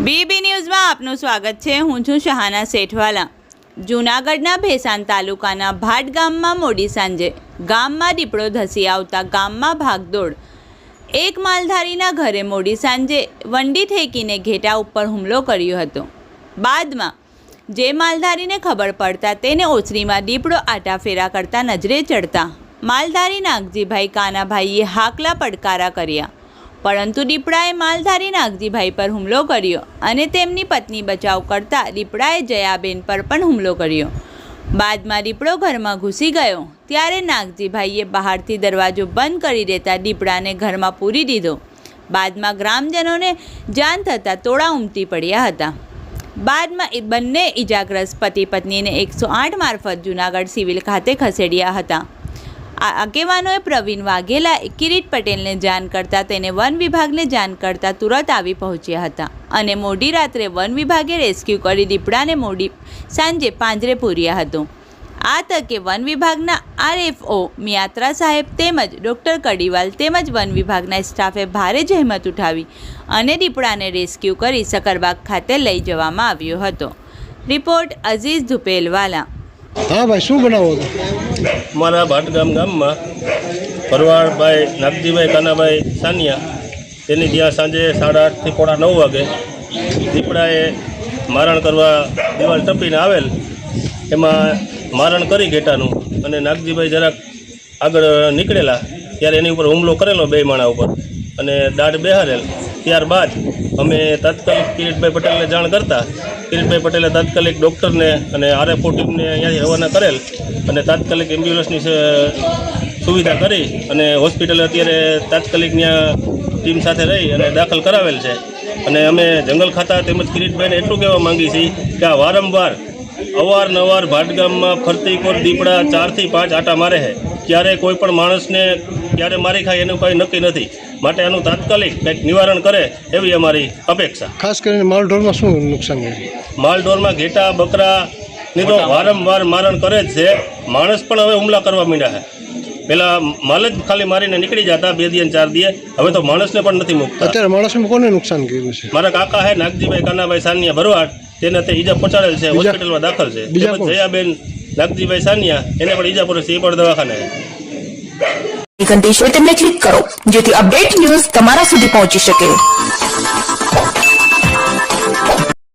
BB ન્યૂઝમાં આપનું સ્વાગત છે। હું છું શહાના સેઠવાલા। જૂનાગઢના ભેસાણ તાલુકાના ભાટ ગામમાં મોડી સાંજે ગામમાં દીપડો ધસી આવતા ગામમાં ભાગદોડ। એક માલધારીના ઘરે મોડી સાંજે વંડી ઠેકીને ઘેટા ઉપર હુમલો કર્યો હતો। બાદમાં જે માલધારીને ખબર પડતા તેને ઓસરીમાં દીપડો આટાફેરા કરતા નજરે ચડતા માલધારી નાગજીભાઈ કાનાભાઈએ હાકલા પડકારા કર્યા, પરંતુ દીપડાએ માલધારી નાગજીભાઈ પર હુમલો કર્યો અને તેમની પત્ની બચાવ કરતા દીપડાએ જયાબેન પર પણ હુમલો કર્યો। બાદમાં દીપડો ઘરમાં ઘૂસી ગયો ત્યારે નાગજીભાઈએ બહારથી દરવાજો બંધ કરી દેતા દીપડાને ઘરમાં પૂરી દીધો। બાદમાં ગ્રામજનોને જાણ થતાં ટોળા ઉમટી પડ્યા હતા। બાદમાં બંને ઇજાગ્રસ્ત પતિ પત્નીને 108 મારફત જૂનાગઢ સિવિલ ખાતે ખસેડ્યા હતા। આગેવાનોએ પ્રવીણ વાઘેલાએ કિરીટ પટેલને જાણ કરતાં તેને વન વિભાગને જાણ કરતાં તુરંત આવી પહોંચ્યા હતા અને મોડી રાત્રે વન વિભાગે રેસ્ક્યુ કરી દીપડાને મોડી સાંજે પાંજરે પૂર્યા હતો। આ તકે વન વિભાગના RFO મિયાત્રા સાહેબ તેમજ ડૉક્ટર કડીવાલ તેમજ વન વિભાગના સ્ટાફે ભારે જહેમત ઉઠાવી અને દીપડાને રેસ્ક્યુ કરી સકરબાગ ખાતે લઈ જવામાં આવ્યો હતો। રિપોર્ટ અઝીઝ ધુપેલવાલા। हाँ भाई शू बनाओ हमारा भाटगाम गाम में भरवाड़ भाई नागजीभाई कानाभाई सानिया तेनी ज्यां सांजे 8:30 થી 9:15 वागे દીપડાએ मारण करवा दीवाल टपीने आवेल एमां मारण करी घेटानुं अने नागजीभाई जराक आगळ निकळेला त्यारे एनी उपर हुमलो करेलो बे माणा उपर अने दाढ़ बेहारेल। त्यारबाद अमे तात्कालिक किरीटभाई पटेलने जाण करता किरीटभाई पटेले तात्कालिक डॉक्टरने अने RFO टीમને અહીંયાથી રવાના કરેલ અને તાત્કાલિક એમ્બ્યુલન્સની સુવિધા કરી અને હોસ્પિટલ અત્યારે તાત્કાલિક ત્યાં ટીમ સાથે રહી અને દાખલ કરાવેલ છે। અને અમે જંગલ ખાતા તેમજ કિરીટભાઈને એટલું કહેવા માંગીએ છીએ કે આ વારંવાર અવારનવાર ભાટગામમાં ફરતી કોર દીપડા 4 થી 5 આટા મારે છે, ક્યારે કોઈ પણ માણસને ક્યારે મારી ખાય એનું કંઈ નક્કી નથી, માટે આનું તાત્કાલિક કંઈક નિવારણ કરે એવી અમારી અપેક્ષા। खास કરીને માલઢોરમાં શું નુકસાન છે? માલઢોરમાં ઘેટા બકરાની તો વારંવાર મારણ કરે જ છે। માણસ પણ હવે હુમલા કરવા માંડ્યા છે। પહેલાં માલ જ ખાલી મારીને નીકળી જતા 2 દિવસ 4 દિવસ, હવે તો માણસને પણ નથી મૂકતા। અત્યારે માણસને કોને નુકસાન કર્યું છે? મારા કાકા હે નાગજીભાઈ કાનાભાઈ સાનિયા ભરવાડ, તેને તે ઈજા પહોંચાડેલ છે, હોસ્પિટલમાં દાખલ છે। જયાબેન નાગજીભાઈ સાનિયા એને પણ ઈજા પડે છે, એ પણ દવાખાને છે। ઘંટી છે તેમને ક્લિક કરો જેથી અપડેટ ન્યૂઝ તમારા સુધી પહોંચી શકે।